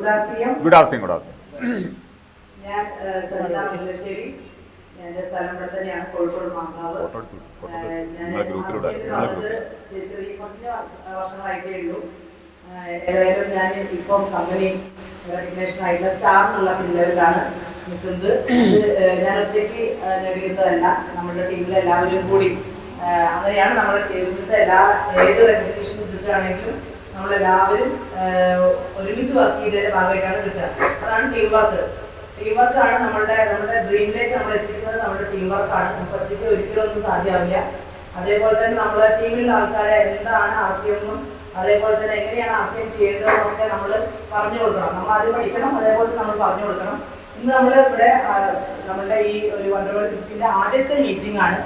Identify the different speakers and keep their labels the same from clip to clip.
Speaker 1: ഞാൻ സജിത മുല്ലശ്ശേരി. എൻ്റെ സ്ഥലം ഇവിടെ തന്നെയാണ്, കോഴിക്കോട് മാങ്കാവ്. ഞാൻ ചെറിയ കുറഞ്ഞ വർഷങ്ങളായിട്ടേ ഉള്ളൂ. ഏതായാലും ഞാൻ ഇപ്പം കമ്പനി റെക്കഗ്നേഷൻ ആയിട്ടുള്ള സ്റ്റാർ എന്നുള്ള പിന്നിലാണ് നിൽക്കുന്നത്. ഞാൻ ഒറ്റയ്ക്ക് നേടിയെടുത്തതല്ല, നമ്മുടെ ടീമിലെ എല്ലാവരും കൂടി അങ്ങനെയാണ്. നമ്മുടെ ടീമിലത്തെ ഏത് റെക്കഗ്നേഷൻ കിട്ടുകയാണെങ്കിലും നമ്മളെല്ലാവരും ഒരുമിച്ച് വർക്ക് ചെയ്തതിൻ്റെ ഭാഗമായിട്ടാണ് കിട്ടുക. അതാണ് ടീം വർക്ക്. ടീം വർക്കാണ് നമ്മുടെ ഡ്രീമിലേക്ക് നമ്മൾ എത്തിക്കുന്നത്. നമ്മുടെ ടീം വർക്കാണ്. നമുക്ക് ഒറ്റയ്ക്ക് ഒരിക്കലും ഒന്നും സാധ്യമാവില്ല. അതേപോലെ തന്നെ നമ്മുടെ ടീമിലുള്ള ആൾക്കാരെ എന്താണ് ആശയമെന്നും അതേപോലെ തന്നെ എങ്ങനെയാണ് ആശയം ചെയ്യേണ്ടതെന്നൊക്കെ നമ്മൾ പറഞ്ഞു കൊടുക്കണം. നമ്മൾ ആദ്യം പഠിക്കണം, അതേപോലെ നമ്മൾ പറഞ്ഞു കൊടുക്കണം. ഇന്ന് നമ്മൾ ഇവിടെ നമ്മളുടെ ഈ ഒരു വണ്ടർവേൾഡ് ട്രിപ്പിൻ്റെ ആദ്യത്തെ മീറ്റിംഗ് ആണ്.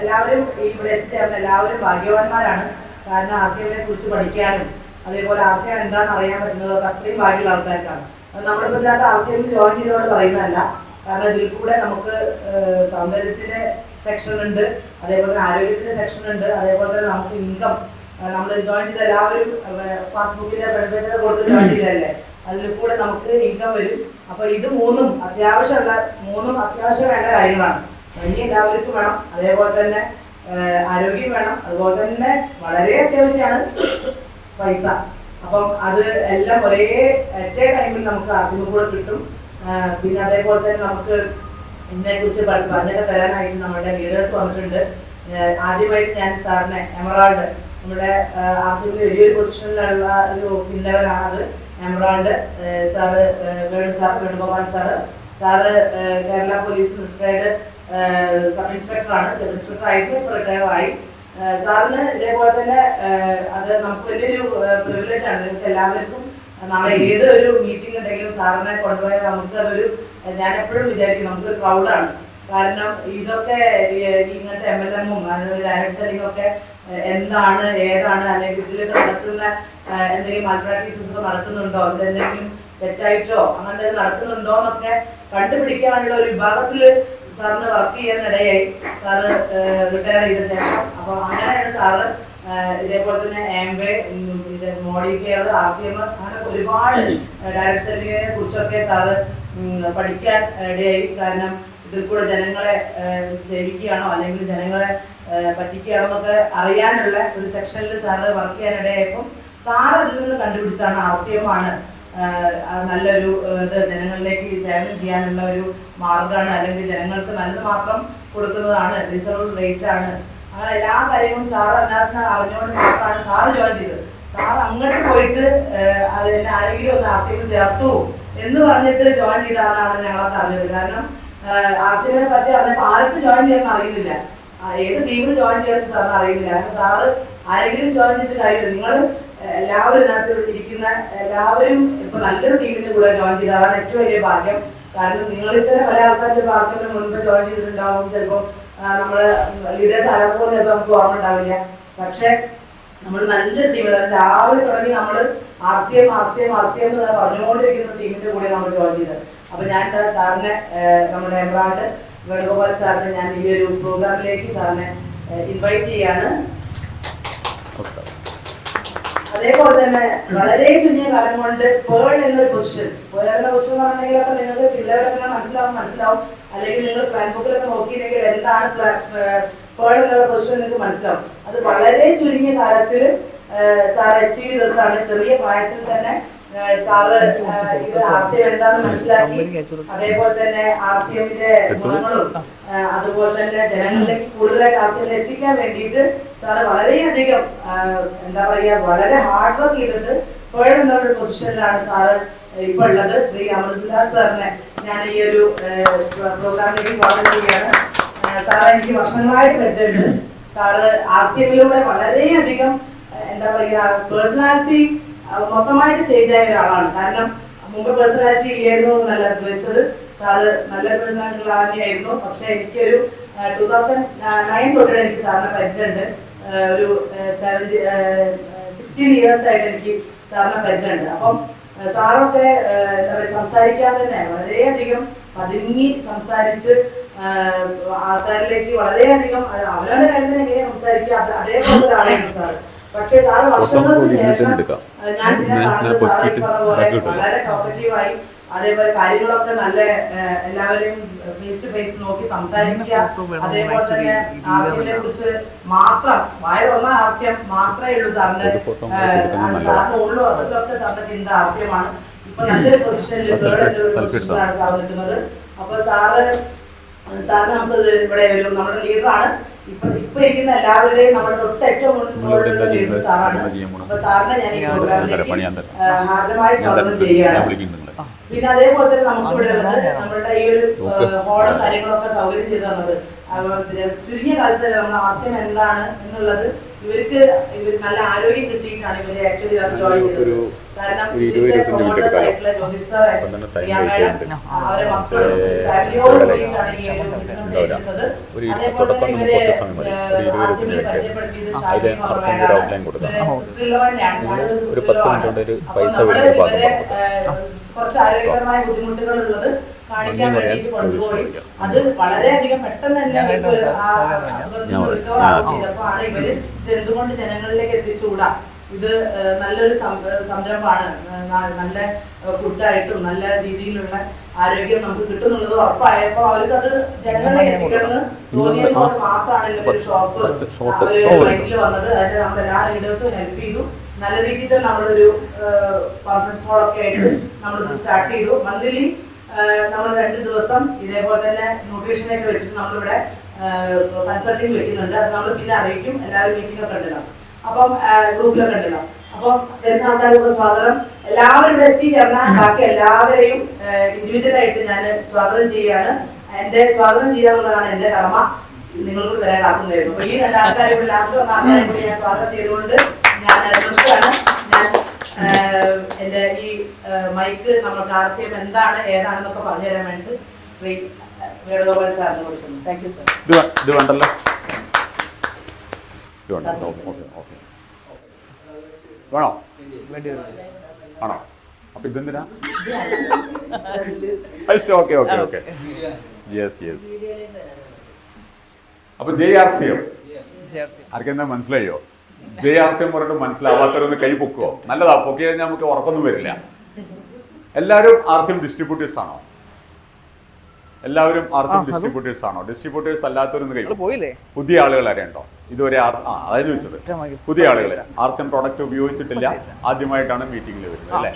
Speaker 1: എല്ലാവരും ഇവിടെ എത്തിച്ചേർന്ന എല്ലാവരും ഭാഗ്യവാന്മാരാണ്. കാരണം ആശയത്തെ കുറിച്ച് പഠിക്കാനും അതേപോലെ ആശയം എന്താണെന്ന് അറിയാൻ പറ്റുന്നതൊക്കെ അത്രയും ഭാഗ്യമുള്ള ആൾക്കാർക്കാണ്. അത് നമ്മളിപ്പോൾ ഇതിനകത്ത് ആശയം ജോയിൻ ചെയ്തോട് പറയുന്നതല്ല. കാരണം ഇതിൽ കൂടെ നമുക്ക് സൗന്ദര്യത്തിൻ്റെ സെക്ഷൻ ഉണ്ട്, അതേപോലെ തന്നെ ആരോഗ്യത്തിൻ്റെ സെക്ഷൻ ഉണ്ട്, അതേപോലെ തന്നെ നമുക്ക് ഇൻകം നമ്മൾ ജോയിൻ ചെയ്ത എല്ലാവരും പാസ്ബുക്കിൻ്റെ ഫ്രണ്ട് പേജൊക്കെ കൊടുത്ത് ജോയിൻ ചെയ്തതല്ലേ, അതിൽ കൂടെ നമുക്ക് ഇൻകം വരും. അപ്പോൾ ഇത് മൂന്നും അത്യാവശ്യം വേണ്ട കാര്യങ്ങളാണ്. ഇനി എല്ലാവർക്കും വേണം, അതേപോലെ തന്നെ ആരോഗ്യം വേണം, അതുപോലെ തന്നെ വളരെ അത്യാവശ്യമാണ് പൈസ. അപ്പം അത് എല്ലാം ഒരേ അറ്റ് എ ടൈമിൽ നമുക്ക് ആസിമ കൂടെ കിട്ടും. പിന്നെ അതേപോലെ തന്നെ നമുക്ക് ഇതിനെക്കുറിച്ച് പറഞ്ഞൊക്കെ തരാനായിട്ട് നമ്മുടെ ലീഡേഴ്സ് വന്നിട്ടുണ്ട്. ആദ്യമായിട്ട് ഞാൻ സാറിനെ എമറാൾഡ്, നമ്മുടെ ആസിമിൽ വലിയൊരു പൊസിഷനിലുള്ള ഒരു പിന്നവരാണത്. Emerald sir, Venugopal sir Kerala police retired sub ഇൻസ്പെക്ടറാണ്. സബ് ഇൻസ്പെക്ടർ ആയിട്ട് ഇപ്പോൾ റിട്ടയർ ആയി. സാറിന് ഇതേപോലെ തന്നെ അത് നമുക്ക് വലിയൊരു പ്രിവിലേജ് ആണ്. നിങ്ങൾക്ക് എല്ലാവർക്കും നാളെ ഏതൊരു മീറ്റിംഗ് ഉണ്ടെങ്കിലും സാറിനെ കൊണ്ടുപോയാൽ നമുക്കതൊരു, ഞാൻ എപ്പോഴും വിചാരിക്കും നമുക്കൊരു പ്രൗഡാണ്. കാരണം ഇതൊക്കെ ഇങ്ങനത്തെ MLM-ഉം ഡയറക്ട് സെല്ലിംഗ് ഒക്കെ എന്താണ് ഏതാണ്, അല്ലെങ്കിൽ ഇതിലൊക്കെ നടക്കുന്ന എന്തെങ്കിലും മാൽപ്രാക്ടീസസ് ഒക്കെ നടക്കുന്നുണ്ടോ, ഇതിലെന്തെങ്കിലും തെറ്റായിട്ടോ അങ്ങനെ നടക്കുന്നുണ്ടോ എന്നൊക്കെ കണ്ടുപിടിക്കാനുള്ള ഒരു വിഭാഗത്തിൽ സാറിന് വർക്ക് ചെയ്യാനിടയായി. സാറ് റിട്ടയർ ചെയ്ത ശേഷം. അപ്പോൾ അങ്ങനെയാണ് സാറ് ഇതേപോലെ തന്നെ ആംബേ, മോഡി കെയർ, RCM, അങ്ങനെ ഒരുപാട് ഡയറക്ട് സെല്ലിങ്ങിനെ കുറിച്ചൊക്കെ സാറ് പഠിക്കാൻ ഇടയായി. കാരണം ഇതിൽ കൂടെ ജനങ്ങളെ സേവിക്കുകയാണോ അല്ലെങ്കിൽ ജനങ്ങളെ പറ്റിക്കുകയാണോ എന്നൊക്കെ അറിയാനുള്ള ഒരു സെക്ഷനിൽ സാറ് വർക്ക് ചെയ്യാനിടയായപ്പോൾ സാറ് ഇതിൽ നിന്ന് കണ്ടുപിടിച്ചാണ് RCM ആണ് നല്ലൊരു ഇത് ജനങ്ങളിലേക്ക് സേവനം ചെയ്യാനുള്ള ഒരു മാർഗമാണ്, അല്ലെങ്കിൽ ജനങ്ങൾക്ക് നല്ലത് മാത്രം കൊടുക്കുന്നതാണ്, റിസർവ് റേറ്റ് ആണ്, അങ്ങനെ എല്ലാ കാര്യങ്ങളും സാറ് അതിനകത്ത് അറിഞ്ഞുകൊണ്ട് മാത്രമാണ് സാറ് ജോയിൻ ചെയ്തത്. സാറ് അങ്ങോട്ട് പോയിട്ട് അതിനെ ആരെങ്കിലും ഒന്ന് RCM ചേർത്തു എന്ന് പറഞ്ഞിട്ട് ജോയിൻ ചെയ്താലാണ് ഞങ്ങളൊക്കെ അറിഞ്ഞത്. കാരണം RCM-നെ പറ്റി അറിഞ്ഞപ്പോൾ ആർക്ക് ജോയിൻ ചെയ്യണമെന്ന് അറിയുന്നില്ല, ഏത് ടീമിൽ ജോയിൻ ചെയ്യണമെന്ന് സാറിന് അറിയുന്നില്ല. കാരണം സാറ് ആരെങ്കിലും ജോയിൻ ചെയ്തിട്ട് കാര്യമില്ല. നിങ്ങൾ എല്ലാവരും ഇതിനകത്ത് ഇരിക്കുന്ന എല്ലാവരും ഇപ്പൊ നല്ലൊരു ടീമിന്റെ കൂടെ ജോയിൻ ചെയ്ത് അതാണ് ഏറ്റവും വലിയ ഭാഗ്യം. കാരണം നിങ്ങളിൽ തന്നെ പല ആൾക്കാരുടെ RCM-ന് മുൻപ് ജോയിൻ ചെയ്തിട്ടുണ്ടാവും. ചിലപ്പോൾ നമ്മള് ലീഡേഴ്സ് ആരാധന നമുക്ക് ഓർമ്മ ഉണ്ടാവില്ല. പക്ഷെ നമ്മൾ നല്ലൊരു ടീമിൽ രാവിലെ തുടങ്ങി നമ്മൾ RCM എന്ന് പറഞ്ഞുകൊണ്ടിരിക്കുന്ന ടീമിന്റെ കൂടെ നമ്മൾ ജോയിൻ ചെയ്തത്. അപ്പൊ ഞാൻ സാറിനെ, നമ്മുടെ എമറാൾഡ് വേണുഗോപാൽ സാറിനെ ഞാൻ ഈ ഒരു പ്രോഗ്രാമിലേക്ക് സാറിനെ ഇൻവൈറ്റ് ചെയ്യാണ്. അതേപോലെ തന്നെ വളരെ ചുരുങ്ങിയ കാലം കൊണ്ട് പേൾ എന്നൊരു പൊസിഷൻ എന്ന് പറഞ്ഞിട്ടുണ്ടെങ്കിലൊക്കെ നിങ്ങൾക്ക് പിള്ളേരൊക്കെ മനസ്സിലാവും. അല്ലെങ്കിൽ നിങ്ങൾ പ്ലാൻ ബുക്കിലൊക്കെ നോക്കിയിട്ടുണ്ടെങ്കിൽ എന്താണ് പേൾ എന്നുള്ള പൊസിഷൻ നിങ്ങൾക്ക് മനസ്സിലാവും. അത് വളരെ ചുരുങ്ങിയ കാലത്തിൽ സാർ അച്ചീവ് ചെയ്തതാണ്. ചെറിയ പ്രായത്തിൽ തന്നെ സാറ് ഇത് RCM എന്താണെന്ന് മനസ്സിലാക്കി. അതേപോലെ തന്നെ RCM-ന്റെ ഗുണങ്ങളും അതുപോലെ തന്നെ ജനങ്ങളിലേക്ക് കൂടുതലായിട്ട് RCM എത്തിക്കാൻ വേണ്ടിയിട്ട് സാറ് വളരെയധികം എന്താ പറയുക, വളരെ ഹാർഡ് വർക്ക് ചെയ്തിട്ട് പേൾ എന്നുള്ള പൊസിഷനിലാണ് സാറ് ഇപ്പൊ ഉള്ളത്. ശ്രീ അമൃത്ലാൽ സാറിനെ ഞാൻ ഈ ഒരു പ്രോഗ്രാമിലേക്ക് സ്വാഗതം ചെയ്യാണ്. സാറ് എനിക്ക് വർഷങ്ങളായിട്ട് പരിചയമുണ്ട്. സാറ് RCM-ലൂടെ വളരെയധികം എന്താ പറയുക പേഴ്സണാലിറ്റി മൊത്തമായിട്ട് ചേഞ്ച് ആയ ഒരാളാണ്. കാരണം മുമ്പ് പേഴ്സണാലിറ്റി ഇല്ലായിരുന്നു എന്നല്ല ഉദ്ദേശിച്ചത്, സാറ് നല്ല പേഴ്സണാലിറ്റി ഉള്ള ആളായിരുന്നു. പക്ഷെ എനിക്കൊരു 2009 തൊട്ട് എനിക്ക് സാറിനെ പരിചയമുണ്ട്. ഒരു 16 years ആയിട്ട് എനിക്ക് സാറിനെ പരിചയമുണ്ട്. അപ്പം സാറൊക്കെ എന്താ പറയുക സംസാരിക്കാൻ തന്നെ വളരെയധികം പതുങ്ങി സംസാരിച്ച് ആൾക്കാരിലേക്ക് വളരെയധികം അവനവന്റെ കാര്യത്തിന് എങ്ങനെ സംസാരിക്കുക അതേപോലെ ഒരാളായിരുന്നു സാറ്. പക്ഷേ സാറ് വർഷങ്ങൾക്ക് ശേഷം ഞാൻ പിന്നെ കാണുന്നത് സാറ് ഈ പറഞ്ഞ പോലെ വളരെ ടോക്കറ്റീവായി, അതേപോലെ കാര്യങ്ങളൊക്കെ നല്ല എല്ലാവരെയും ഫേസ് ടു ഫേസ് നോക്കി സംസാരിക്കുക, അതേപോലെ തന്നെ ആർസിയെ കുറിച്ച് മാത്രം വായ തുറന്ന ആർസ്യം മാത്രമേ ഉള്ളൂ സാറിന്റെ ഉള്ളൂ. അതിലൊക്കെ സാറിന്റെ ചിന്ത ആർസ്യമാണ്. ഇപ്പൊ നല്ലൊരു പൊസിഷനിൽ പൊസിഷനിലാണ് സാർ നിൽക്കുന്നത്. അപ്പൊ സാറിന് നമുക്ക് ഇവിടെ ഒരു നമ്മുടെ ലീഡറാണ്. ഇപ്പൊ ഇരിക്കുന്ന എല്ലാവരുടെയും നമ്മുടെ തൊട്ട് ഏറ്റവും മുന്നിലുള്ള സാറാണ്. അപ്പൊ സാറിനെ ഞാൻ ഈ പ്രോഗ്രാമിലേക്ക് ഹാർദമായി സ്വാഗതം ചെയ്യുകയാണ്. പിന്നെ അതേപോലെ തന്നെ നമുക്ക് ഇവിടെ ഉള്ളത് നമ്മളുടെ ഈ ഒരു ഹോളും കാര്യങ്ങളൊക്കെ സൗകര്യം ചെയ്തു തന്നത് ചുരുങ്ങിയ കാലത്ത് തന്നെ നമ്മൾ ആർസ്യം എന്താണ് എന്നുള്ളത് ഇവർ നല്ല ആരോഗ്യം കിട്ടിയിട്ടാണ് ഇവര് ആക്ച്വലി അത് ജോയിൻ ചെയ്തത്. കാരണം പ്രൊമോട്ടേഴ്സ് ആയിട്ടുള്ള ജ്യോതിഷ് സാർ, അവരെ മക്കളും ഫാമിലിയോട് കൂടിയിട്ടാണ് ഈ ഒരു ബിസിനസ് എടുക്കുന്നത്. അതേപോലെ തന്നെ ഇവരെ ആർസ്യമിൽ പരിചയപ്പെടുത്തിയത് സിസ്റ്ററിലോ തന്നെയാണ്. ഞാനൊരു സിസ്റ്ററിലോ ആണ്. അപ്പൊ നമ്മള് ഇവരെ കുറച്ച് ആരോഗ്യപരമായ ബുദ്ധിമുട്ടുകൾ ഉള്ളത് കാണിക്കാൻ വേണ്ടിയിട്ട് കൊണ്ടുപോയി. അത് വളരെയധികം പെട്ടെന്ന് തന്നെ റിക്കവർ ചെയ്തപ്പോഴാണ് ഇവര് ഇത് എന്തുകൊണ്ട് ജനങ്ങളിലേക്ക് എത്തിച്ചുകൂടാ, ഇത് നല്ലൊരു സംരംഭമാണ്, നല്ല ഫുഡായിട്ടും നല്ല രീതിയിലുള്ള ആരോഗ്യം നമുക്ക് കിട്ടുന്നുള്ളത് ഉറപ്പായപ്പോൾ അവർക്ക് അത് ജനങ്ങളിലേക്ക് എത്തിക്കണമെന്ന് തോന്നിയത് കൊണ്ട് മാത്രമാണ് ഇങ്ങനൊരു ഷോപ്പ് അവര് മൈൻഡിൽ വന്നത്. അതിന് നമ്മൾ എല്ലാ ലീഡേഴ്സും ഹെൽപ്പ് ചെയ്തു. നല്ല രീതിയിൽ നമ്മളൊരു കോൺഫറൻസ് ഹോളൊക്കെ ആയിട്ട് നമ്മളിത് സ്റ്റാർട്ട് ചെയ്തു. മന്ത്ലി നമ്മൾ 2 ദിവസം ഇതേപോലെ തന്നെ ന്യൂട്രീഷനൊക്കെ വെച്ചിട്ട് നമ്മളിവിടെ കൺസൾട്ടിങ് വെക്കുന്നുണ്ട്. അത് നമ്മൾ പിന്നെ അറിയിക്കും. എല്ലാവരും മീറ്റിംഗ് ഒക്കെ ഉണ്ടല്ലോ, അപ്പം ഗ്രൂപ്പിലൊക്കെ ഉണ്ടല്ലോ. അപ്പം വരുന്ന ആൾക്കാർക്ക് സ്വാഗതം. എല്ലാവരും ഇവിടെ എത്തിച്ചേർന്ന ബാക്കി എല്ലാവരെയും ഇൻഡിവിജ്വലായിട്ട് ഞാൻ സ്വാഗതം ചെയ്യുകയാണ്. എന്റെ സ്വാഗതം ചെയ്യാന്നുള്ളതാണ് എന്റെ കടമ. നിങ്ങളോട് വരാൻ കാത്തുന്നതായിരുന്നു. അപ്പൊ ഈ 2 ആൾക്കാരെ കൂടി ലാസ്റ്റ് വന്ന ആൾക്കാരെ കൂടി ഞാൻ സ്വാഗതം ചെയ്തുകൊണ്ട് ഞാൻ നിർത്തുകയാണ്. ഞാൻ എന്റെ ഈ മൈക്ക് നമുക്ക് ആർസ്യം എന്താണ് ഏതാണെന്നൊക്കെ പറഞ്ഞു തരാൻ വേണ്ടി ശ്രീ വേണുഗോപാൽ സാറിന് കൊടുക്കുന്നു. Thank you sir.
Speaker 2: വേണോ ആണോ? അപ്പൊ ഇതെന്തിനാ? Okay okay okay yes yes. അപ്പൊ JRCM ആർക്കെന്താ മനസ്സിലായോ? JRCM പറഞ്ഞിട്ട് മനസ്സിലാവാത്തവരൊന്ന് കൈ പൊക്കുവോ? നല്ലതാ, പൊക്കി കഴിഞ്ഞാൽ നമുക്ക് ഉറക്കൊന്നും വരില്ല. എല്ലാവരും RCM ഡിസ്ട്രിബ്യൂട്ടേഴ്സ് ആണോ? എല്ലാവരും RCM ഡിസ്ട്രിബ്യൂട്ടേഴ്സ് ആണോ? ഡിസ്ട്രിബ്യൂട്ടേഴ്സ് അല്ലാത്തവരൊന്ന് കൈ. പുതിയ ആളുകൾ ആരെയുണ്ടോ ഇതുവരെ? അതായത് ചോദിച്ചത് പുതിയ ആളുകൾ RCM പ്രോഡക്റ്റ് ഉപയോഗിച്ചിട്ടില്ല, ആദ്യമായിട്ടാണ് മീറ്റിംഗിൽ വരുന്നത് അല്ലേ?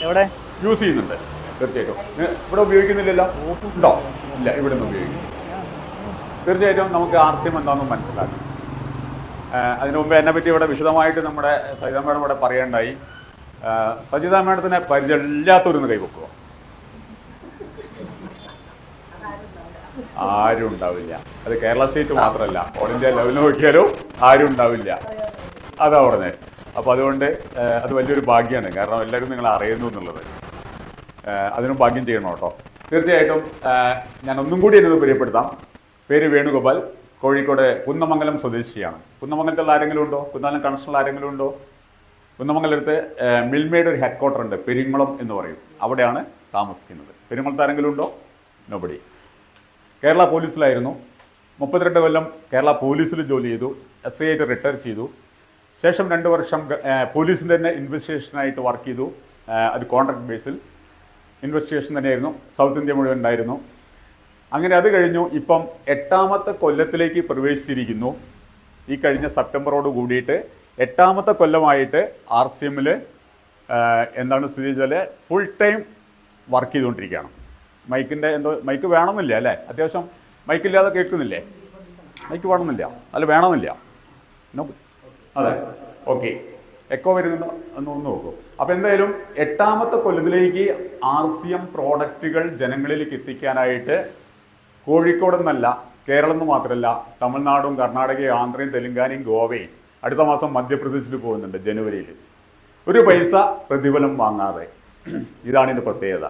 Speaker 2: എവിടെ യൂസ് ചെയ്യുന്നുണ്ട്? തീർച്ചയായിട്ടും. ഇവിടെ ഉപയോഗിക്കുന്നില്ലല്ലോ? ഉണ്ടോ? ഇല്ല, ഇവിടെ നിന്ന് ഉപയോഗിക്കുന്നു. തീർച്ചയായിട്ടും നമുക്ക് RCM എന്താണെന്ന് മനസ്സിലാക്കാം. അതിനു മുമ്പ് എന്നെ പറ്റി ഇവിടെ വിശദമായിട്ട് നമ്മുടെ സജിത മേഡം ഇവിടെ പറയേണ്ടായി. സജിത മേഡത്തിനെ പരിചയമില്ലാത്തവരൊന്ന് കൈവെക്കുമോ? ആരും ഉണ്ടാവില്ല. അത് കേരള സ്റ്റേറ്റ് മാത്രമല്ല, ഓൾ ഇന്ത്യ ലെവലിൽ നോക്കിയാലും ആരും ഉണ്ടാവില്ല. അതാ പറഞ്ഞത്. അപ്പോൾ അതുകൊണ്ട് അത് വലിയൊരു ഭാഗ്യമാണ്. കാരണം എല്ലാവരും നിങ്ങളെ അറിയുന്നു എന്നുള്ളത്. അതിനും ഭാഗ്യം ചെയ്യണം കേട്ടോ. തീർച്ചയായിട്ടും ഞാൻ ഒന്നും കൂടി എന്നത് പരിചയപ്പെടുത്താം. പേര് വേണുഗോപാൽ, കോഴിക്കോട് കുന്നമംഗലം സ്വദേശിയാണ്. കുന്നമംഗലത്തുള്ള ആരെങ്കിലും ഉണ്ടോ? കുന്നമംഗലം കണക്ഷനുള്ള ആരെങ്കിലും ഉണ്ടോ? കുന്നമംഗലത്ത് മിൽമയുടെ ഒരു ഹെഡ് ക്വാർട്ടർ ഉണ്ട്, പെരിങ്ങളം എന്ന് പറയും. അവിടെയാണ് താമസിക്കുന്നത്. പെരിങ്ങളത്ത് ആരെങ്കിലും ഉണ്ടോ? നോബഡി. കേരള പോലീസിലായിരുന്നു. 32 കൊല്ലം കേരള പോലീസിൽ ജോലി ചെയ്തു. SI ആയിട്ട് റിട്ടയർ ചെയ്തു. ശേഷം 2 വർഷം പോലീസിൻ്റെ തന്നെ ഇൻവെസ്റ്റിഗേഷനായിട്ട് വർക്ക് ചെയ്തു. അത് കോൺട്രാക്ട് ബേസിൽ ഇൻവെസ്റ്റിഗേഷൻ തന്നെയായിരുന്നു. സൗത്ത് ഇന്ത്യ മുഴുവൻ ഉണ്ടായിരുന്നു. അങ്ങനെ അത് കഴിഞ്ഞു. ഇപ്പം 8ാമത്തെ കൊല്ലത്തിലേക്ക് പ്രവേശിച്ചിരിക്കുന്നു. ഈ കഴിഞ്ഞ സെപ്റ്റംബറോട് കൂടിയിട്ട് 8ാമത്തെ കൊല്ലമായിട്ട് RCMൽ എന്താണ് സ്ഥിതി വെച്ചാൽ ഫുൾ ടൈം വർക്ക് ചെയ്തുകൊണ്ടിരിക്കുകയാണ്. മൈക്കിൻ്റെ എന്തോ മൈക്ക് വേണമെന്നില്ല അല്ലേ? അത്യാവശ്യം മൈക്കില്ലാതെ കേൾക്കുന്നില്ലേ? മൈക്ക് വേണമെന്നില്ല, അല്ല വേണമെന്നില്ല. അതെ, ഓക്കെ. എക്കോ വരുന്നുണ്ടോ എന്ന് ഒന്ന് നോക്കൂ. അപ്പോൾ എന്തായാലും 8ാമത്തെ കൊല്ലത്തിലേക്ക് RCM പ്രോഡക്റ്റുകൾ ജനങ്ങളിലേക്ക് എത്തിക്കാനായിട്ട് കോഴിക്കോട് എന്നല്ല, കേരളം എന്ന് മാത്രമല്ല, തമിഴ്നാടും കർണാടകയും ആന്ധ്രയും തെലുങ്കാനയും ഗോവയും അടുത്ത മാസം മധ്യപ്രദേശിൽ പോകുന്നുണ്ട് ജനുവരിയിൽ. ഒരു പൈസ പ്രതിഫലം വാങ്ങാതെ. ഇതാണ് ഇതിൻ്റെ പ്രത്യേകത.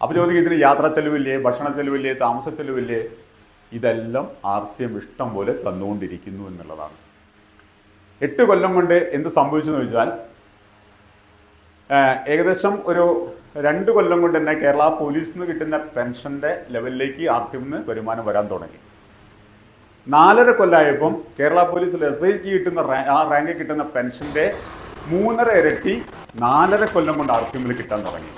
Speaker 2: അപ്പോൾ ചോദിക്കും, ഇതിന് യാത്രാ ചെലവില്ലേ, ഭക്ഷണ ചെലവില്ലേ, താമസ ചെലവില്ലേ? ഇതെല്ലാം RCM ഇഷ്ടം പോലെ തന്നുകൊണ്ടിരിക്കുന്നു എന്നുള്ളതാണ്. 8 കൊല്ലം കൊണ്ട് എന്ത് സംഭവിച്ചെന്ന് ചോദിച്ചാൽ, ഏകദേശം ഒരു 2 കൊല്ലം കൊണ്ട് തന്നെ കേരള പോലീസിൽ നിന്ന് കിട്ടുന്ന പെൻഷൻ്റെ ലെവലിലേക്ക് RCMന് വരുമാനം വരാൻ തുടങ്ങി. 4.5 കൊല്ലമായപ്പം കേരള പോലീസിൽ SIക്ക് കിട്ടുന്ന ആ റാങ്കിൽ കിട്ടുന്ന പെൻഷന്റെ 3.5 ഇരട്ടി 4.5 കൊല്ലം കൊണ്ട് RCMൽ കിട്ടാൻ തുടങ്ങി.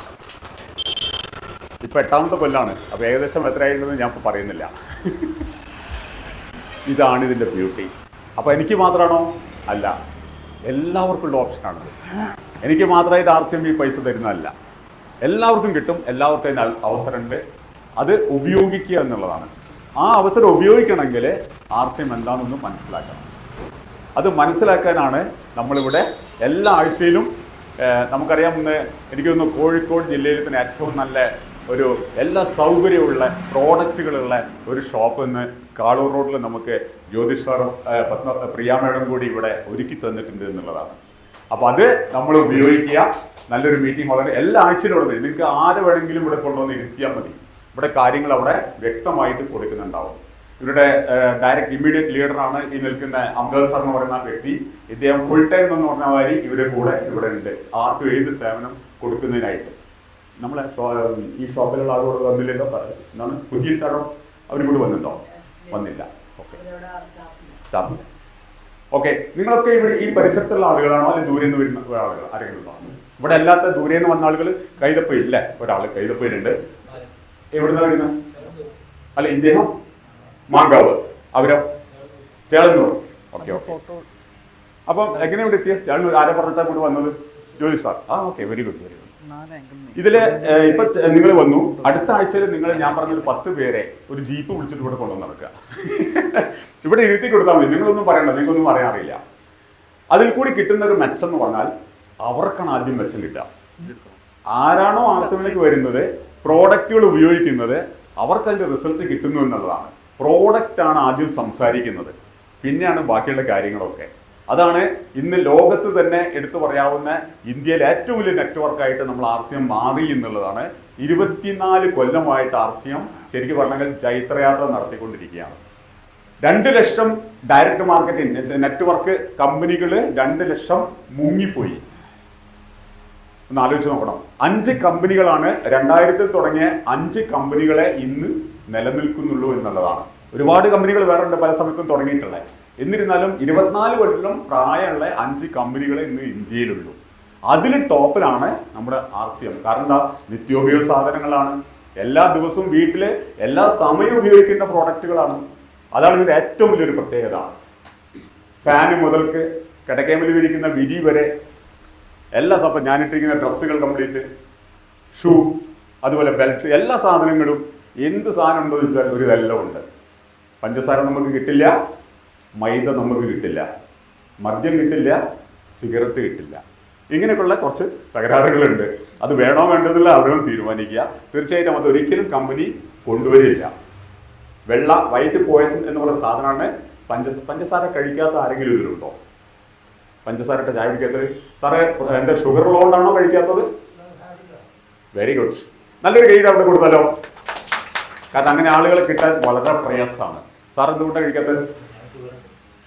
Speaker 2: ഇപ്പൊ 8ാമത്തെ കൊല്ലാണ്. അപ്പൊ ഏകദേശം എത്രയായിട്ടുണ്ടെന്ന് ഞാൻ ഇപ്പൊ പറയുന്നില്ല. ഇതാണ് ഇതിന്റെ ബ്യൂട്ടി. അപ്പൊ എനിക്ക് മാത്രമാണോ? അല്ല, എല്ലാവർക്കും ഉള്ള ഓപ്ഷനാണ്. എനിക്ക് മാത്രമായിട്ട് RCM ഈ പൈസ തരുന്നതല്ല, എല്ലാവർക്കും കിട്ടും. എല്ലാവർക്കും അതിന് അവസരമുണ്ട്. അത് ഉപയോഗിക്കുക എന്നുള്ളതാണ്. ആ അവസരം ഉപയോഗിക്കണമെങ്കിൽ RCM എന്താണെന്ന് മനസ്സിലാക്കണം. അത് മനസ്സിലാക്കാനാണ് നമ്മളിവിടെ എല്ലാ ആഴ്ചയിലും നമുക്കറിയാം. എനിക്ക് തോന്നുന്നു കോഴിക്കോട് ജില്ലയിൽ തന്നെ ഏറ്റവും നല്ല ഒരു എല്ലാ സൗകര്യമുള്ള പ്രോഡക്റ്റുകളുള്ള ഒരു ഷോപ്പ് ഇന്ന് കാളൂർ റോഡിൽ നമുക്ക് ജ്യോതിഷ് സാറും പ്രിയ മേഡം കൂടി ഇവിടെ ഒരുക്കി തന്നിട്ടുണ്ട് എന്നുള്ളതാണ്. അപ്പോൾ അത് നമ്മൾ ഉപയോഗിക്കുക. നല്ലൊരു മീറ്റിംഗ് വളരെ എല്ലാ ആഴ്ചയിലും ഇവിടെ നിങ്ങൾക്ക് ആരെ വേണമെങ്കിലും ഇവിടെ കൊണ്ടുവന്ന് ഇരുത്തിയാൽ മതി. ഇവിടെ കാര്യങ്ങൾ അവിടെ വ്യക്തമായിട്ട് കൊടുക്കുന്നുണ്ടാവും. ഇവരുടെ ഡയറക്റ്റ് ഇമ്മീഡിയറ്റ് ലീഡറാണ് ഈ നിൽക്കുന്ന അംഗൽ സാർ എന്ന് പറയുന്ന വ്യക്തി. ഇദ്ദേഹം ഫുൾ ടൈം എന്ന് പറഞ്ഞ മാതിരി ഇവരുടെ കൂടെ ഇവിടെ ഉണ്ട്, ആർക്കും ഏത് സേവനം കൊടുക്കുന്നതിനായിട്ട്. നമ്മളെ ഈ ഷോപ്പിലുള്ള ആളോട് വന്നില്ലല്ലോ, എന്താണ് പുതിയ തടം അവരും കൂടി വന്നിട്ടുണ്ടോ? വന്നില്ല. ഓക്കെ, സ്റ്റാഫില്ല. ഓക്കെ, നിങ്ങളൊക്കെ ഇവിടെ ഈ പരിസരത്തുള്ള ആളുകളാണോ അല്ലെങ്കിൽ ദൂരെ നിന്ന് വരുന്ന ആളുകൾ ആരെങ്കിലും ഉണ്ടോ? ഇവിടെ അല്ലാത്ത ദൂരെ നിന്ന് വന്ന ആളുകൾ കൈതപ്പയില്ലേ? ഒരാൾ കൈതപ്പയിലുണ്ട്. എവിടുന്ന വരുന്നത്? അല്ല, ഇദ്ദേഹം മാങ്കാവ്, അവരോ ചേളന്നൂർ. Okay okay. അപ്പം എങ്ങനെ ഇവിടെ എത്തിയ? ചേളന്നൂർ ആരെ പറഞ്ഞിട്ടാണ് കൊണ്ട് വന്നത്? ജോലി സാർ. ആ okay, very good very good. ഇതില് ഇപ്പൊ നിങ്ങൾ വന്നു. അടുത്ത ആഴ്ചയിൽ നിങ്ങൾ ഞാൻ പറഞ്ഞൊരു 10 പേരെ ഒരു ജീപ്പ് വിളിച്ചിട്ട് ഇവിടെ കൊണ്ടുവന്ന് നടക്കുക. ഇവിടെ ഇരുത്തി കൊടുത്താൽ മതി. നിങ്ങളൊന്നും പറയണ്ട, നിങ്ങൾക്കൊന്നും പറയാൻ അറിയില്ല. അതിൽ കൂടി കിട്ടുന്ന ഒരു മെച്ചം എന്ന് പറഞ്ഞാൽ അവർക്കാണ് ആദ്യം മെച്ചം കിട്ടുക. ആരാണോ RCMലേക്ക് വരുന്നത്, പ്രോഡക്റ്റുകൾ ഉപയോഗിക്കുന്നത്, അവർക്ക് അതിന്റെ റിസൾട്ട് കിട്ടുന്നു എന്നുള്ളതാണ്. പ്രോഡക്റ്റാണ് ആദ്യം സംസാരിക്കുന്നത്, പിന്നെയാണ് ബാക്കിയുള്ള കാര്യങ്ങളൊക്കെ. അതാണ് ഇന്ന് ലോകത്ത് തന്നെ എടുത്തു പറയാവുന്ന ഇന്ത്യയിലെ ഏറ്റവും വലിയ നെറ്റ്വർക്കായിട്ട് നമ്മൾ RCM മാറി എന്നുള്ളതാണ്. 24 കൊല്ലമായിട്ട് RCM ശരിക്കും പറഞ്ഞെങ്കിൽ ചൈത്രയാത്ര നടത്തിക്കൊണ്ടിരിക്കുകയാണ്. 2 ലക്ഷം ഡയറക്റ്റ് മാർക്കറ്റിംഗ് നെറ്റ്വർക്ക് കമ്പനികൾ 2 ലക്ഷം മുങ്ങിപ്പോയി. ഒന്ന് ആലോചിച്ച് നോക്കണം. 5 കമ്പനികളാണ് 2000-ൽ തുടങ്ങിയ 5 കമ്പനികളെ ഇന്ന് നിലനിൽക്കുന്നുള്ളൂ എന്നുള്ളതാണ്. ഒരുപാട് കമ്പനികൾ വേറെ ഉണ്ട് പല സമയത്തും തുടങ്ങിയിട്ടുള്ളത്. എന്നിരുന്നാലും 24 കൊല്ലം പ്രായമുള്ള 5 കമ്പനികളെ ഇന്ന് ഇന്ത്യയിലുള്ളൂ. അതിൽ ടോപ്പിലാണ് നമ്മുടെ RCM. കാരണം എന്താ? നിത്യോപയോഗ സാധനങ്ങളാണ്, എല്ലാ ദിവസവും വീട്ടിൽ എല്ലാ സമയവും ഉപയോഗിക്കേണ്ട പ്രോഡക്റ്റുകളാണ്. അതാണ് ഇതിൻ്റെ ഏറ്റവും വലിയൊരു പ്രത്യേകത. ഫാന് മുതൽക്ക് കിടക്കേമൽ വിരിക്കുന്ന വിരി വരെ എല്ലാ അപ്പം ഞാനിട്ടിരിക്കുന്ന ഡ്രസ്സുകൾ കംപ്ലീറ്റ്, ഷൂ, അതുപോലെ ബെൽറ്റ്, എല്ലാ സാധനങ്ങളും എന്ത് സാധനം ഉണ്ടോ എന്ന് വെച്ചാൽ ഒരു ഇതെല്ലാം ഉണ്ട്. പഞ്ചസാര നമുക്ക് കിട്ടില്ല, മൈദ നമുക്ക് കിട്ടില്ല, മദ്യം കിട്ടില്ല, സിഗരറ്റ് കിട്ടില്ല. ഇങ്ങനെയൊക്കെയുള്ള കുറച്ച് തകരാറുകളുണ്ട്. അത് വേണോ വേണ്ടതെന്നുള്ള അവരും തീരുമാനിക്കുക. തീർച്ചയായിട്ടും അത് ഒരിക്കലും കമ്പനി കൊണ്ടുവരില്ല. വെള്ള വൈറ്റ് പോയസൺ എന്ന് പറയുന്ന സാധനമാണ്. പഞ്ചസാര കഴിക്കാത്ത ആരെങ്കിലും ഇതിലുണ്ടോ? പഞ്ചസാര ഇട്ട ചായ കുടിക്കാത്തത്? സാറേ എന്താ ഷുഗർ ഉള്ളതുകൊണ്ടാണോ കഴിക്കാത്തത്? Very good. നല്ലൊരു ഗൈഡ് അവിടെ കൊടുത്താലോ? കാരണം അങ്ങനെ ആളുകളെ കിട്ടാൻ വളരെ പ്രയാസമാണ്. സാർ എന്തുകൊണ്ടാണ് കഴിക്കാത്തത്?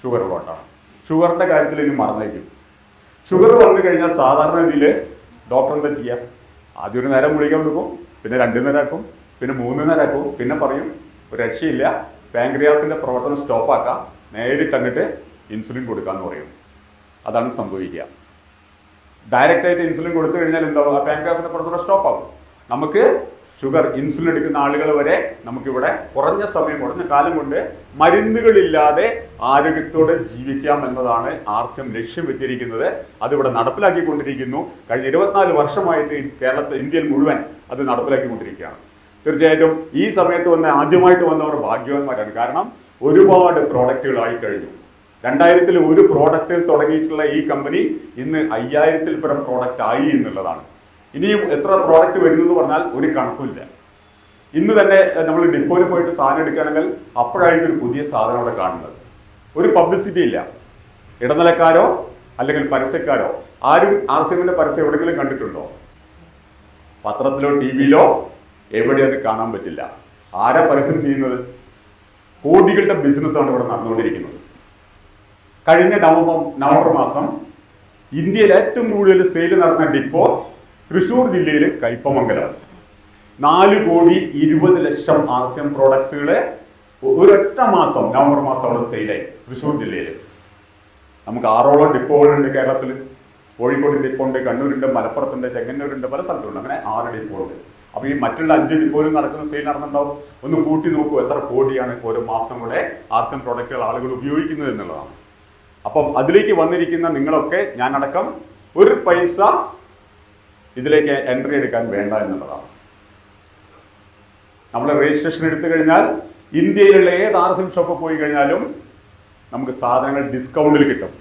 Speaker 2: ഷുഗർ ഉള്ളതുകൊണ്ടാണ്. ഷുഗറിൻ്റെ കാര്യത്തിൽ ഇനി മറന്നേക്കും. ഷുഗർ വന്നു കഴിഞ്ഞാൽ സാധാരണ രീതിയിൽ ഡോക്ടർ എന്താ ചെയ്യുക? ആദ്യം ഒരു നേരം ഗുളിക കൊടുക്കും, പിന്നെ 2 നേരം ആക്കും, പിന്നെ 3 നേരം ആക്കും, പിന്നെ പറയും ഒരു രക്ഷയില്ല, പാൻക്രിയാസിൻ്റെ പ്രവർത്തനം സ്റ്റോപ്പാക്കാം, നേരിട്ട് അങ്ങോട്ട് ഇൻസുലിൻ കൊടുക്കാമെന്ന് പറയും. അതാണ് സംഭവിക്കുക. ഡയറക്റ്റായിട്ട് ഇൻസുലിൻ കൊടുത്തു കഴിഞ്ഞാൽ എന്താവും? ആ പാൻക്രിയാസിൻ്റെ പ്രവർത്തനം സ്റ്റോപ്പാകും. നമുക്ക് ഷുഗർ ഇൻസുലിൻ എടുക്കുന്ന ആളുകൾ വരെ നമുക്കിവിടെ കുറഞ്ഞ കാലം കൊണ്ട് മരുന്നുകളില്ലാതെ ആരോഗ്യത്തോടെ ജീവിക്കാം എന്നതാണ് RCM ലക്ഷ്യം വെച്ചിരിക്കുന്നത്. അതിവിടെ നടപ്പിലാക്കിക്കൊണ്ടിരിക്കുന്നു. കഴിഞ്ഞ 24 വർഷമായിട്ട് ഇന്ത്യയിൽ മുഴുവൻ അത് നടപ്പിലാക്കിക്കൊണ്ടിരിക്കുകയാണ്. തീർച്ചയായിട്ടും ഈ സമയത്ത് ആദ്യമായിട്ട് വന്നവർ ഭാഗ്യവാന്മാരാണ്. കാരണം ഒരുപാട് പ്രോഡക്റ്റുകളായി കഴിഞ്ഞു. 2000-ൽ ഒരു പ്രോഡക്റ്റിൽ തുടങ്ങിയിട്ടുള്ള ഈ കമ്പനി ഇന്ന് 5000-ൽ പരം പ്രോഡക്റ്റ് ആയി എന്നുള്ളതാണ്. ഇനിയും എത്ര പ്രോഡക്റ്റ് വരുന്നു പറഞ്ഞാൽ ഒരു കണക്കില്ല. ഇന്ന് തന്നെ നമ്മൾ ഡിപ്പോയിൽ പോയിട്ട് സാധനം എടുക്കുകയാണെങ്കിൽ അപ്പോഴായിരിക്കും ഒരു പുതിയ സാധനം അവിടെ കാണുന്നത്. ഒരു പബ്ലിസിറ്റി ഇല്ല. ഇടനിലക്കാരോ അല്ലെങ്കിൽ പരസ്യക്കാരോ ആരും RCMന്റെ പരസ്യം എവിടെയെങ്കിലും കണ്ടിട്ടുണ്ടോ? പത്രത്തിലോ TV-യിലോ എവിടെ അത് കാണാൻ പറ്റില്ല. ആരാ പരസ്യം ചെയ്യുന്നത്? കോടികളുടെ ബിസിനസ്സാണ് ഇവിടെ നടന്നുകൊണ്ടിരിക്കുന്നത്. കഴിഞ്ഞ നവംബർ മാസം ഇന്ത്യയിൽ ഏറ്റവും കൂടുതൽ സെയിൽ നടന്ന ഡിപ്പോ തൃശ്ശൂർ ജില്ലയിൽ കയ്പമംഗലം. 4,20,00,000 RCM പ്രോഡക്ട്സുകളെ ഒരൊറ്റ മാസം നവംബർ മാസം അവിടെ സെയിലായി തൃശ്ശൂർ ജില്ലയിൽ. നമുക്ക് 6ഓളം ഡിപ്പോകളുണ്ട് കേരളത്തിൽ. കോഴിക്കോട് ഡിപ്പോ ഉണ്ട്, കണ്ണൂരുണ്ട്, മലപ്പുറത്തുണ്ട്, ചെങ്ങന്നൂരുണ്ട്, പല സ്ഥലത്തുണ്ട്. അങ്ങനെ 6 ഡിപ്പോ ഉണ്ട്. അപ്പോൾ ഈ മറ്റുള്ള 5 ഡിപ്പോയിലും നടക്കുന്ന സെയിൽ നടന്നുണ്ടാവും. ഒന്ന് കൂട്ടി നോക്കൂ എത്ര കോടിയാണ് ഓരോ മാസം കൂടെ ആർട്സ് പ്രോഡക്റ്റുകൾ ആളുകൾ ഉപയോഗിക്കുന്നത് എന്നുള്ളതാണ്. അപ്പം അതിലേക്ക് വന്നിരിക്കുന്ന നിങ്ങളൊക്കെ ഞാനടക്കം ഒരു പൈസ ഇതിലേക്ക് എൻട്രി എടുക്കാൻ വേണ്ട എന്നുള്ളതാണ്. നമ്മൾ രജിസ്ട്രേഷൻ എടുത്തു കഴിഞ്ഞാൽ ഇന്ത്യയിലുള്ള ഏത് ആർട്സ് ഷോപ്പിൽ പോയി കഴിഞ്ഞാലും നമുക്ക് സാധനങ്ങൾ ഡിസ്കൗണ്ടിൽ കിട്ടും.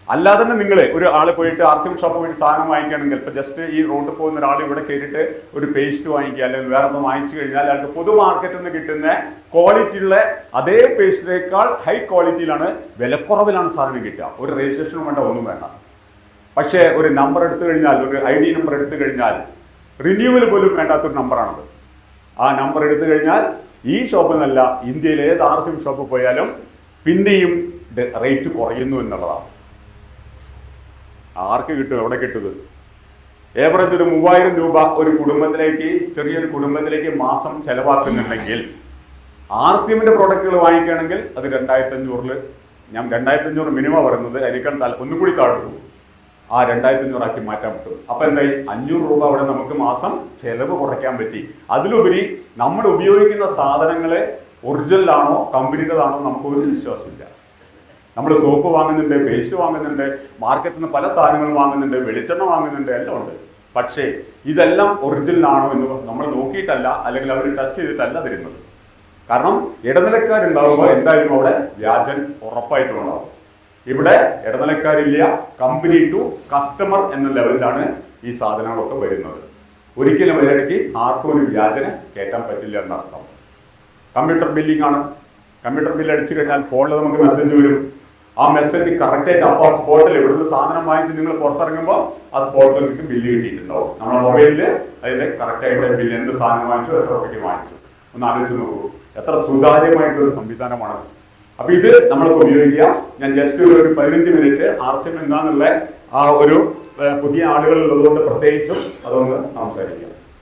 Speaker 2: അല്ലാതെ തന്നെ നിങ്ങൾ ഒരു ആൾ പോയിട്ട് ആർട്സ് ഷോപ്പിൽ പോയിട്ട് സാധനം വാങ്ങിക്കുകയാണെങ്കിൽ, ഇപ്പോൾ ജസ്റ്റ് ഈ റോഡിൽ പോകുന്ന ഒരാൾ ഇവിടെ കയറിയിട്ട് ഒരു പേസ്റ്റ് വാങ്ങിക്കുക അല്ലെങ്കിൽ വേറെ ഒന്നും വാങ്ങിച്ചു കഴിഞ്ഞാൽ അയാൾക്ക് പൊതു മാർക്കറ്റിൽ നിന്ന് കിട്ടുന്ന ക്വാളിറ്റിയുള്ള അതേ പേസ്റ്റിനേക്കാൾ ഹൈ ക്വാളിറ്റിയിലാണ്, വിലക്കുറവിലാണ് സാധനം കിട്ടുക. ഒരു രജിസ്ട്രേഷനും വേണ്ട, ഒന്നും വേണ്ട. പക്ഷേ ഒരു നമ്പർ എടുത്തു കഴിഞ്ഞാൽ, ഒരു ID നമ്പർ എടുത്തു കഴിഞ്ഞാൽ, റിന്യൂവൽ പോലും വേണ്ടാത്തൊരു നമ്പറാണത്. ആ നമ്പർ എടുത്തു കഴിഞ്ഞാൽ ഈ ഷോപ്പിൽ നിന്നല്ല, ഇന്ത്യയിൽ ഏത് ആർട്സ് ഷോപ്പിൽ പോയാലും പിന്നെയും റേറ്റ് കുറയുന്നു എന്നുള്ളതാണ്. ആർക്ക് കിട്ടും? എവിടെ കിട്ടുന്നത്? ഏവറേജ് ഒരു 3000 രൂപ ഒരു കുടുംബത്തിലേക്ക്, ചെറിയൊരു കുടുംബത്തിലേക്ക് മാസം ചെലവാക്കുന്നുണ്ടെങ്കിൽ RCMന്റെ പ്രോഡക്റ്റുകൾ വാങ്ങിക്കുകയാണെങ്കിൽ അത് 2500, ഞാൻ 2500 മിനിമം പറയുന്നത്, അതിനേക്കാൾ ഒന്നും കൂടി താഴ്ന്നു ആ 2500 ആക്കി മാറ്റാൻ പറ്റും. അപ്പൊ എന്തായി? 500 രൂപ അവിടെ നമുക്ക് മാസം ചെലവ് കുറയ്ക്കാൻ പറ്റി. അതിലുപരി നമ്മൾ ഉപയോഗിക്കുന്ന സാധനങ്ങളെ ഒറിജിനലാണോ കമ്പനിയുടേതാണോ നമുക്കൊരു വിശ്വാസമില്ല. നമ്മൾ സോപ്പ് വാങ്ങുന്നുണ്ട്, പേസ്റ്റ് വാങ്ങുന്നുണ്ട്, മാർക്കറ്റിൽ നിന്ന് പല സാധനങ്ങളും വാങ്ങുന്നുണ്ട്, വെളിച്ചെണ്ണ വാങ്ങുന്നുണ്ട്, എല്ലാം ഉണ്ട്. പക്ഷേ ഇതെല്ലാം ഒറിജിനലാണോ എന്ന് നമ്മൾ നോക്കിയിട്ടല്ല, അല്ലെങ്കിൽ അവർ ടെസ്റ്റ് ചെയ്തിട്ടല്ല തരുന്നത്. കാരണം ഇടനിലക്കാരുണ്ടാവുമ്പോൾ എന്തായാലും അവിടെ വ്യാജൻ ഉറപ്പായിട്ടും ഉണ്ടാവും. ഇവിടെ ഇടനിലക്കാരില്ല, കമ്പനി ടു കസ്റ്റമർ എന്ന ലെവലിലാണ് ഈ സാധനങ്ങളൊക്കെ വരുന്നത്. ഒരിക്കലും അതിനിടയ്ക്ക് ആർക്കും ഒരു വ്യാജന കയറ്റാൻ പറ്റില്ല എന്നർത്ഥം. കമ്പ്യൂട്ടർ ബില്ലിംഗ് ആണ്. കമ്പ്യൂട്ടർ ബില്ല് അടിച്ചു കഴിഞ്ഞാൽ ഫോണിൽ നമുക്ക് മെസ്സേജ് വരും. ആ മെസ്സേജ് കറക്റ്റായിട്ട് അപ്പോൾ ആ സ്പോട്ടിൽ ഇവിടുന്ന് സാധനം വാങ്ങിച്ച് നിങ്ങൾ പുറത്തിറങ്ങുമ്പോൾ ആ സ്പോട്ടിൽ നിങ്ങൾക്ക് ബില്ല് കിട്ടിയിട്ടുണ്ടാവും. നമ്മുടെ മൊബൈലിൽ അതിൻ്റെ കറക്റ്റായിട്ട് ബില്ല്, എന്ത് സാധനം വാങ്ങിച്ചു, എത്ര രൂപയ്ക്ക് വാങ്ങിച്ചു, ഒന്ന് ആലോചിച്ച് നോക്കൂ. എത്ര സുതാര്യമായിട്ടൊരു സംവിധാനമാണ്. അപ്പൊ ഇത് നമ്മൾക്ക് ഉപയോഗിക്കാം. ഞാൻ ജസ്റ്റ് ഒരു 15 മിനിറ്റ് RCM എന്താന്നുള്ള ആ ഒരു പുതിയ ആളുകൾ ഉള്ളതുകൊണ്ട് പ്രത്യേകിച്ചും അതൊന്ന് സംസാരിക്കാം.